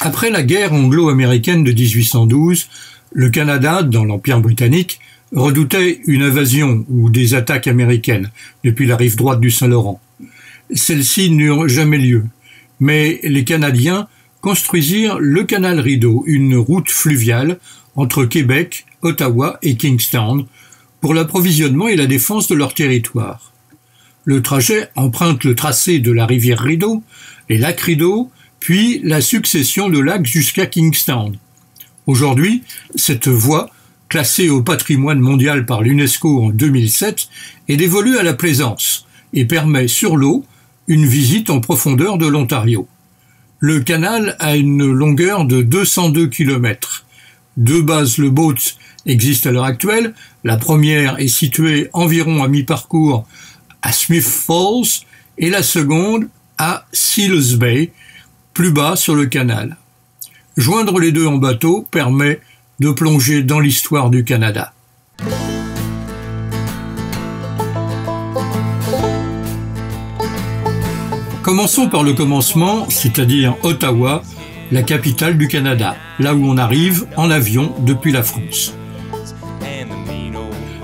Après la guerre anglo-américaine de 1812, le Canada, dans l'Empire britannique, redoutait une invasion ou des attaques américaines depuis la rive droite du Saint-Laurent. Celles-ci n'eurent jamais lieu, mais les Canadiens construisirent le canal Rideau, une route fluviale entre Québec, Ottawa et Kingstown, pour l'approvisionnement et la défense de leur territoire. Le trajet emprunte le tracé de la rivière Rideau, les lacs Rideau, puis la succession de lacs jusqu'à Kingstown. Aujourd'hui, cette voie, classée au patrimoine mondial par l'UNESCO en 2007, est dévolue à la plaisance et permet sur l'eau une visite en profondeur de l'Ontario. Le canal a une longueur de 202 km. Deux bases Le Boat existent à l'heure actuelle. La première est située environ à mi-parcours à Smith Falls et la seconde à Seals Bay, plus bas sur le canal. Joindre les deux en bateau permet de plonger dans l'histoire du Canada. Commençons par le commencement, c'est-à-dire Ottawa, la capitale du Canada, là où on arrive en avion depuis la France.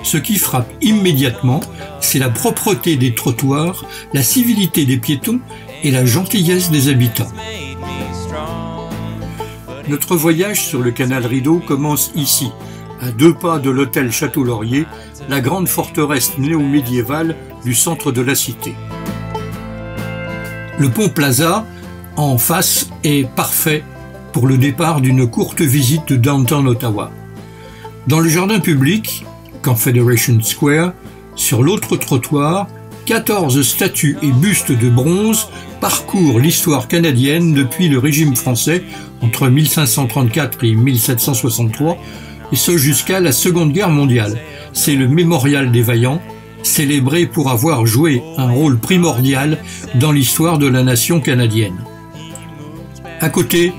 Ce qui frappe immédiatement, c'est la propreté des trottoirs, la civilité des piétons et la gentillesse des habitants. Notre voyage sur le canal Rideau commence ici, à 2 pas de l'hôtel Château-Laurier, la grande forteresse néo-médiévale du centre de la cité. Le pont Plaza, en face, est parfait pour le départ d'une courte visite de downtown Ottawa. Dans le jardin public, Confederation Square, sur l'autre trottoir, 14 statues et bustes de bronze parcourent l'histoire canadienne depuis le régime français entre 1534 et 1763, et ce jusqu'à la Seconde Guerre mondiale. C'est le mémorial des vaillants, célébré pour avoir joué un rôle primordial dans l'histoire de la nation canadienne. À côté,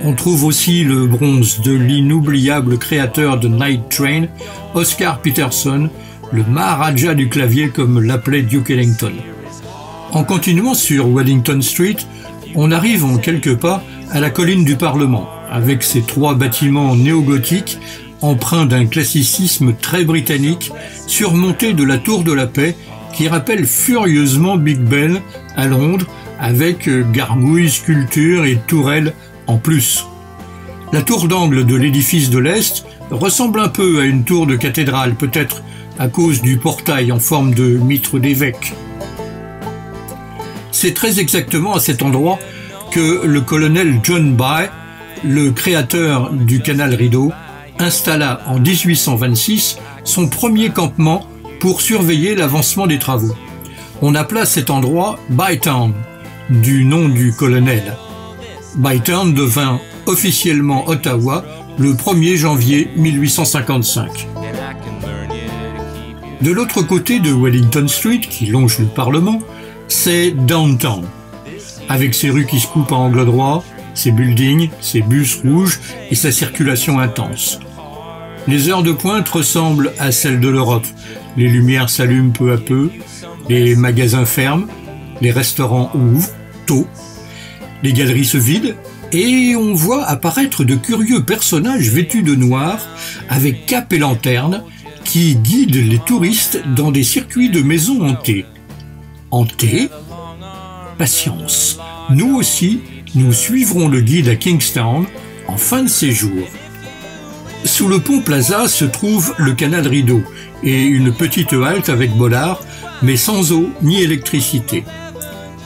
on trouve aussi le bronze de l'inoubliable créateur de Night Train, Oscar Peterson, le Maharaja du clavier comme l'appelait Duke Ellington. En continuant sur Wellington Street, on arrive en quelques pas à la colline du Parlement, avec ses 3 bâtiments néo-gothiques empreints d'un classicisme très britannique, surmontés de la Tour de la Paix, qui rappelle furieusement Big Ben à Londres, avec gargouilles, sculptures et tourelles en plus. La tour d'angle de l'édifice de l'Est ressemble un peu à une tour de cathédrale, peut-être à cause du portail en forme de mitre d'évêque. C'est très exactement à cet endroit que le colonel John By, le créateur du canal Rideau, installa en 1826 son premier campement pour surveiller l'avancement des travaux. On appela cet endroit Bytown, du nom du colonel. Bytown devint officiellement Ottawa le 1er janvier 1855. De l'autre côté de Wellington Street, qui longe le Parlement, c'est Downtown, avec ses rues qui se coupent à angle droit, ses buildings, ses bus rouges et sa circulation intense. Les heures de pointe ressemblent à celles de l'Europe. Les lumières s'allument peu à peu, les magasins ferment, les restaurants ouvrent tôt, les galeries se vident et on voit apparaître de curieux personnages vêtus de noir avec cape et lanterne qui guident les touristes dans des circuits de maisons hantées. Hantées ? Patience. Nous aussi, nous suivrons le guide à Kingstown en fin de séjour. Sous le pont Plaza se trouve le canal Rideau et une petite halte avec bollard, mais sans eau ni électricité.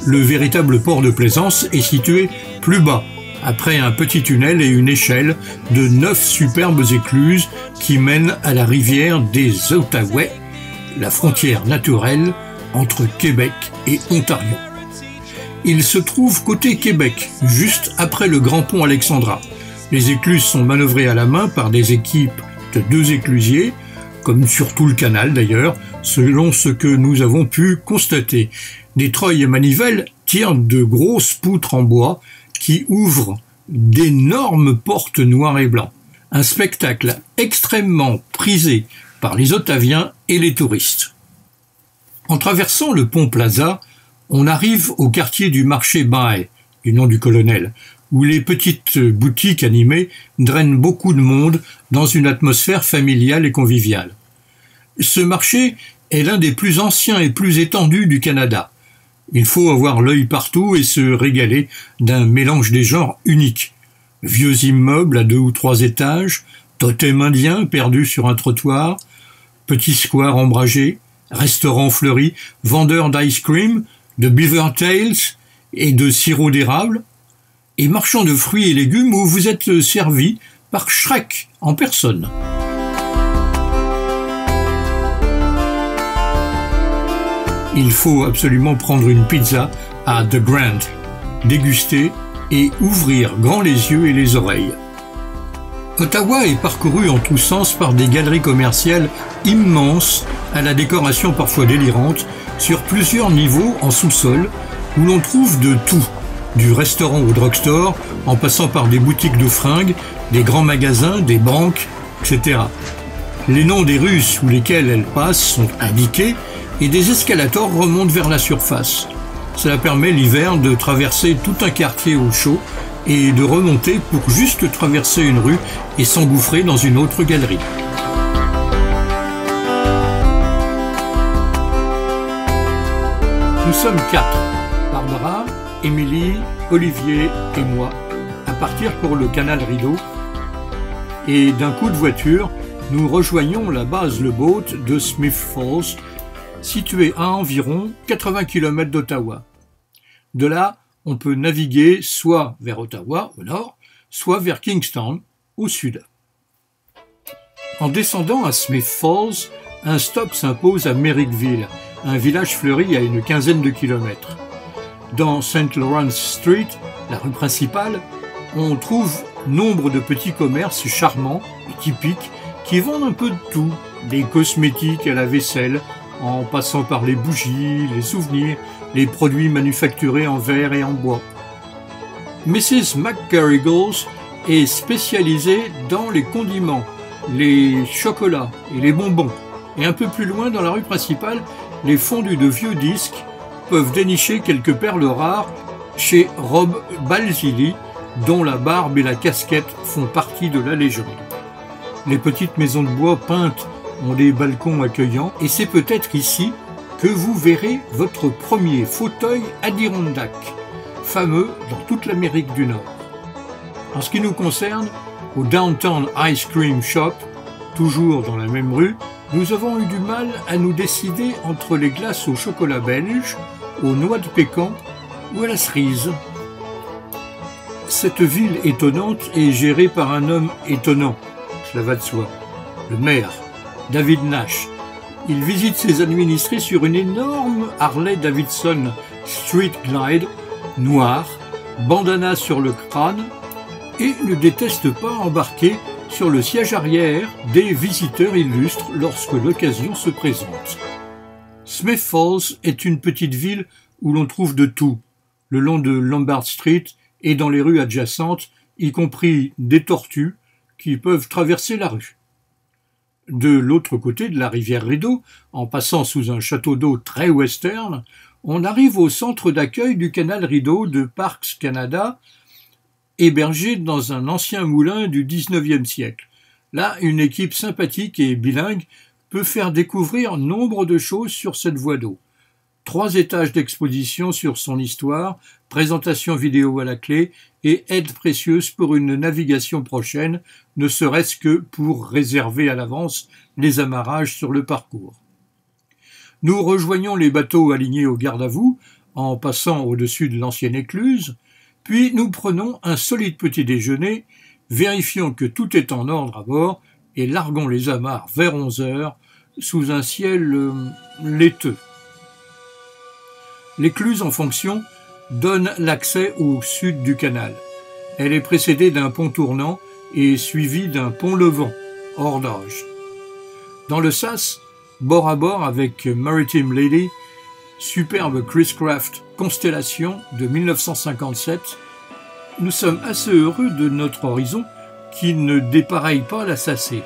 Le véritable port de plaisance est situé plus bas, après un petit tunnel et une échelle de 9 superbes écluses qui mènent à la rivière des Outaouais, la frontière naturelle entre Québec et Ontario. Il se trouve côté Québec, juste après le Grand Pont Alexandra. Les écluses sont manœuvrées à la main par des équipes de 2 éclusiers, comme sur tout le canal d'ailleurs, selon ce que nous avons pu constater. Des treuils et manivelles tirent de grosses poutres en bois qui ouvrent d'énormes portes noires et blancs. Un spectacle extrêmement prisé par les Ottaviens et les touristes. En traversant le pont Plaza, on arrive au quartier du marché Bay, du nom du colonel, où les petites boutiques animées drainent beaucoup de monde dans une atmosphère familiale et conviviale. Ce marché est l'un des plus anciens et plus étendus du Canada. Il faut avoir l'œil partout et se régaler d'un mélange des genres unique. Vieux immeubles à 2 ou 3 étages, totems indiens perdus sur un trottoir, petits squares ombragés, restaurants fleuris, vendeurs d'ice cream, de beaver tails et de sirop d'érable, et marchands de fruits et légumes où vous êtes servi par Shrek en personne. Il faut absolument prendre une pizza à The Grand, déguster et ouvrir grand les yeux et les oreilles. Ottawa est parcouru en tous sens par des galeries commerciales immenses à la décoration parfois délirante sur plusieurs niveaux en sous-sol où l'on trouve de tout, du restaurant au drugstore en passant par des boutiques de fringues, des grands magasins, des banques, etc. Les noms des rues sous lesquelles elles passent sont indiqués et des escalators remontent vers la surface. Cela permet l'hiver de traverser tout un quartier au chaud et de remonter pour juste traverser une rue et s'engouffrer dans une autre galerie. Nous sommes 4, Barbara, Émilie, Olivier et moi, à partir pour le canal Rideau. Et d'un coup de voiture, nous rejoignons la base Le Boat de Smith Falls, située à environ 80 km d'Ottawa. De là, on peut naviguer soit vers Ottawa, au nord, soit vers Kingston, au sud. En descendant à Smith Falls, un stop s'impose à Merrickville, un village fleuri à une quinzaine de kilomètres. Dans St. Lawrence Street, la rue principale, on trouve nombre de petits commerces charmants et typiques qui vendent un peu de tout, des cosmétiques à la vaisselle, en passant par les bougies, les souvenirs, les produits manufacturés en verre et en bois. Mrs. McGarrigles est spécialisée dans les condiments, les chocolats et les bonbons. Et un peu plus loin, dans la rue principale, les fondus de vieux disques peuvent dénicher quelques perles rares chez Rob Balzili, dont la barbe et la casquette font partie de la légende. Les petites maisons de bois peintes ont des balcons accueillants et c'est peut-être ici que vous verrez votre premier fauteuil Adirondack, fameux dans toute l'Amérique du Nord. En ce qui nous concerne, au Downtown Ice Cream Shop, toujours dans la même rue, nous avons eu du mal à nous décider entre les glaces au chocolat belge, aux noix de pécan ou à la cerise. Cette ville étonnante est gérée par un homme étonnant, cela va de soi, le maire, David Nash. Il visite ses administrés sur une énorme Harley Davidson Street Glide noire, bandana sur le crâne, et ne déteste pas embarquer sur le siège arrière des visiteurs illustres lorsque l'occasion se présente. Smith Falls est une petite ville où l'on trouve de tout, le long de Lombard Street et dans les rues adjacentes, y compris des tortues qui peuvent traverser la rue. De l'autre côté de la rivière Rideau, en passant sous un château d'eau très western, on arrive au centre d'accueil du canal Rideau de Parks Canada, hébergé dans un ancien moulin du XIXe siècle. Là, une équipe sympathique et bilingue peut faire découvrir nombre de choses sur cette voie d'eau. 3 étages d'exposition sur son histoire, présentation vidéo à la clé et aide précieuse pour une navigation prochaine, ne serait-ce que pour réserver à l'avance les amarrages sur le parcours. Nous rejoignons les bateaux alignés au garde-à-vous en passant au-dessus de l'ancienne écluse, puis nous prenons un solide petit déjeuner, vérifions que tout est en ordre à bord et larguons les amarres vers 11 heures sous un ciel laiteux. L'écluse en fonction donne l'accès au sud du canal. Elle est précédée d'un pont tournant et suivie d'un pont levant, hors d'âge. Dans le sas, bord à bord avec Maritime Lady, superbe Chris Craft Constellation de 1957, nous sommes assez heureux de notre horizon qui ne dépareille pas la Sacée.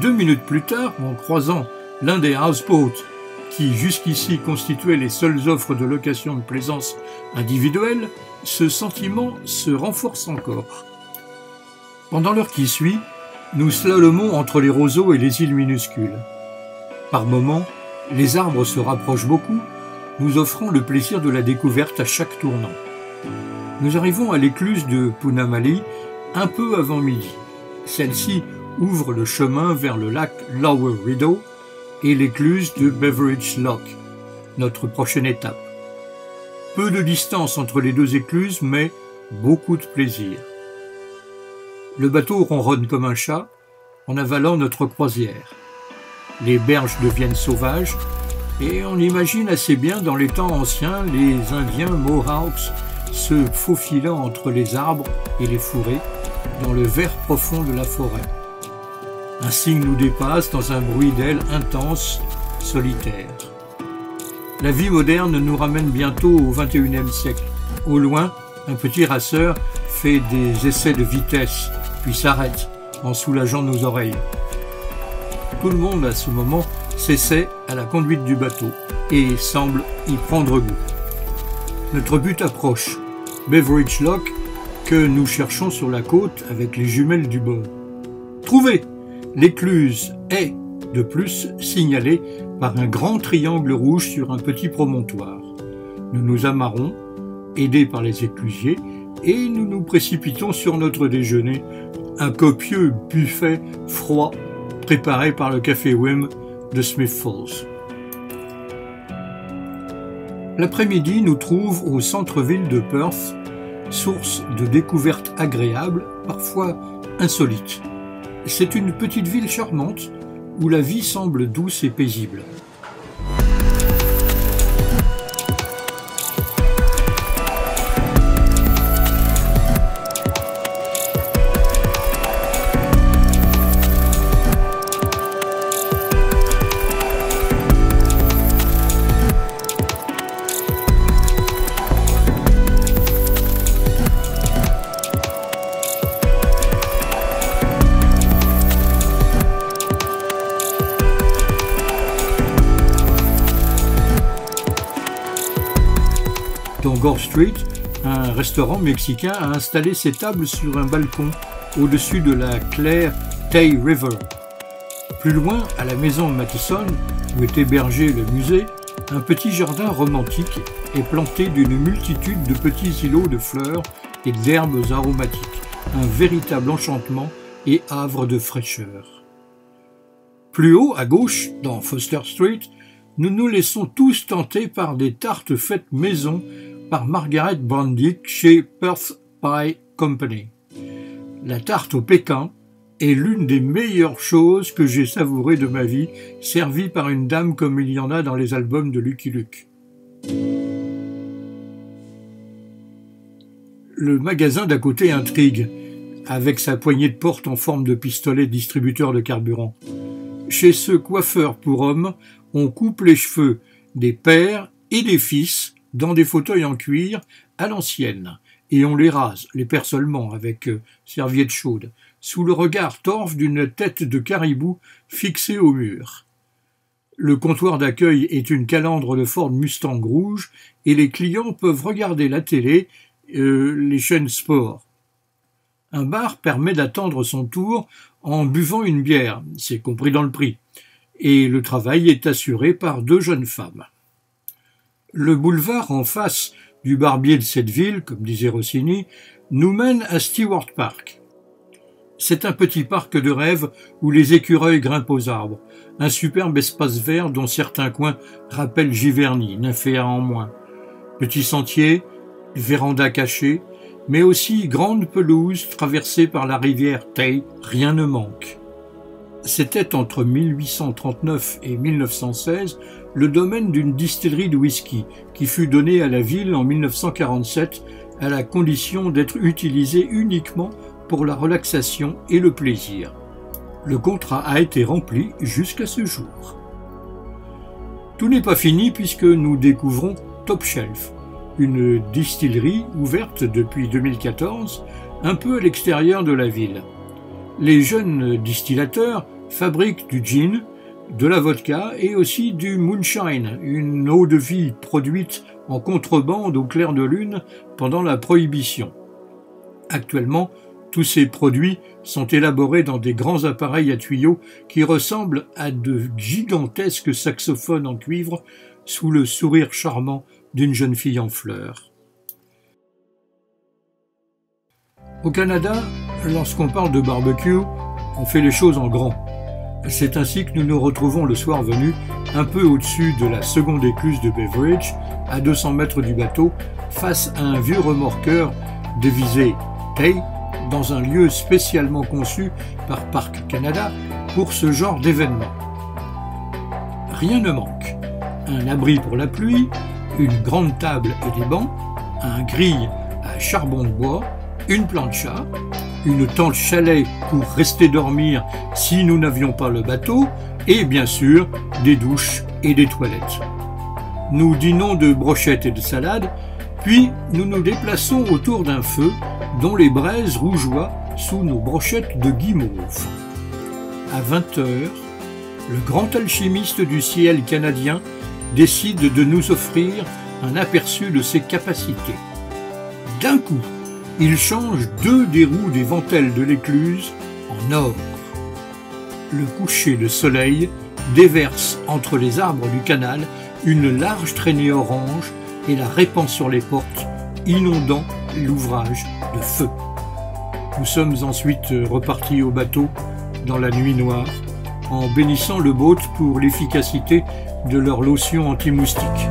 2 minutes plus tard, en croisant l'un des houseboats qui jusqu'ici constituaient les seules offres de location de plaisance individuelle, ce sentiment se renforce encore. Pendant l'heure qui suit, nous slalomons entre les roseaux et les îles minuscules. Par moments, les arbres se rapprochent beaucoup, nous offrant le plaisir de la découverte à chaque tournant. Nous arrivons à l'écluse de Punamali un peu avant midi. Celle-ci ouvre le chemin vers le lac Lower Rideau et l'écluse de Beveridge Loch, notre prochaine étape. Peu de distance entre les deux écluses, mais beaucoup de plaisir. Le bateau ronronne comme un chat en avalant notre croisière. Les berges deviennent sauvages et on imagine assez bien dans les temps anciens les Indiens Mohawks se faufilant entre les arbres et les fourrés dans le vert profond de la forêt. Un cygne nous dépasse dans un bruit d'ailes intense, solitaire. La vie moderne nous ramène bientôt au XXIe siècle. Au loin, un petit raceur fait des essais de vitesse, puis s'arrête en soulageant nos oreilles. Tout le monde à ce moment s'essaie à la conduite du bateau et semble y prendre goût. Notre but approche, Beveridge Loch, que nous cherchons sur la côte avec les jumelles du bord. Trouvé! L'écluse est, de plus, signalée par un grand triangle rouge sur un petit promontoire. Nous nous amarrons, aidés par les éclusiers, et nous nous précipitons sur notre déjeuner, un copieux buffet froid préparé par le Café Wim de Smith Falls. L'après-midi nous trouve au centre-ville de Perth, source de découvertes agréables, parfois insolites. C'est une petite ville charmante où la vie semble douce et paisible. Dans Gore Street, un restaurant mexicain a installé ses tables sur un balcon au-dessus de la claire Tay River. Plus loin, à la maison Matheson, où est hébergé le musée, un petit jardin romantique est planté d'une multitude de petits îlots de fleurs et d'herbes aromatiques, un véritable enchantement et havre de fraîcheur. Plus haut, à gauche, dans Foster Street, nous nous laissons tous tenter par des tartes faites maison par Margaret Brandick chez Perth Pie Company. La tarte au Pékin est l'une des meilleures choses que j'ai savourées de ma vie, servie par une dame comme il y en a dans les albums de Lucky Luke. Le magasin d'à côté intrigue, avec sa poignée de porte en forme de pistolet distributeur de carburant. Chez ce coiffeur pour hommes, on coupe les cheveux des pères et des fils dans des fauteuils en cuir à l'ancienne, et on les rase, les pères seulement, avec serviette chaude, sous le regard torve d'une tête de caribou fixée au mur. Le comptoir d'accueil est une calandre de Ford Mustang rouge, et les clients peuvent regarder la télé, les chaînes sport. Un bar permet d'attendre son tour en buvant une bière, c'est compris dans le prix, et le travail est assuré par 2 jeunes femmes. Le boulevard en face du barbier de cette ville, comme disait Rossini, nous mène à Stewart Park. C'est un petit parc de rêve où les écureuils grimpent aux arbres, un superbe espace vert dont certains coins rappellent Giverny, nymphéa en moins. Petit sentier, véranda cachée, mais aussi grande pelouse traversée par la rivière Tay, rien ne manque. C'était entre 1839 et 1916 le domaine d'une distillerie de whisky qui fut donnée à la ville en 1947 à la condition d'être utilisée uniquement pour la relaxation et le plaisir. Le contrat a été rempli jusqu'à ce jour. Tout n'est pas fini puisque nous découvrons Top Shelf, une distillerie ouverte depuis 2014, un peu à l'extérieur de la ville. Les jeunes distillateurs fabriquent du gin, de la vodka et aussi du moonshine, une eau de vie produite en contrebande au clair de lune pendant la Prohibition. Actuellement, tous ces produits sont élaborés dans des grands appareils à tuyaux qui ressemblent à de gigantesques saxophones en cuivre sous le sourire charmant d'une jeune fille en fleurs. Au Canada, lorsqu'on parle de barbecue, on fait les choses en grand. C'est ainsi que nous nous retrouvons le soir venu, un peu au-dessus de la seconde écluse de Beveridge, à 200 mètres du bateau, face à un vieux remorqueur dévisé Tay, dans un lieu spécialement conçu par Parc Canada pour ce genre d'événement. Rien ne manque. Un abri pour la pluie, une grande table et des bancs, un grill à charbon de bois, une plancha, une tente chalet pour rester dormir si nous n'avions pas le bateau, et bien sûr des douches et des toilettes. Nous dînons de brochettes et de salades, puis nous nous déplaçons autour d'un feu dont les braises rougeoient sous nos brochettes de guimauve. À 20 heures, le grand alchimiste du ciel canadien décide de nous offrir un aperçu de ses capacités. D'un coup, il change 2 des roues des ventelles de l'écluse en or. Le coucher de soleil déverse entre les arbres du canal une large traînée orange et la répand sur les portes, inondant l'ouvrage de feu. Nous sommes ensuite repartis au bateau dans la nuit noire, en bénissant le boat pour l'efficacité de leur lotion anti-moustique.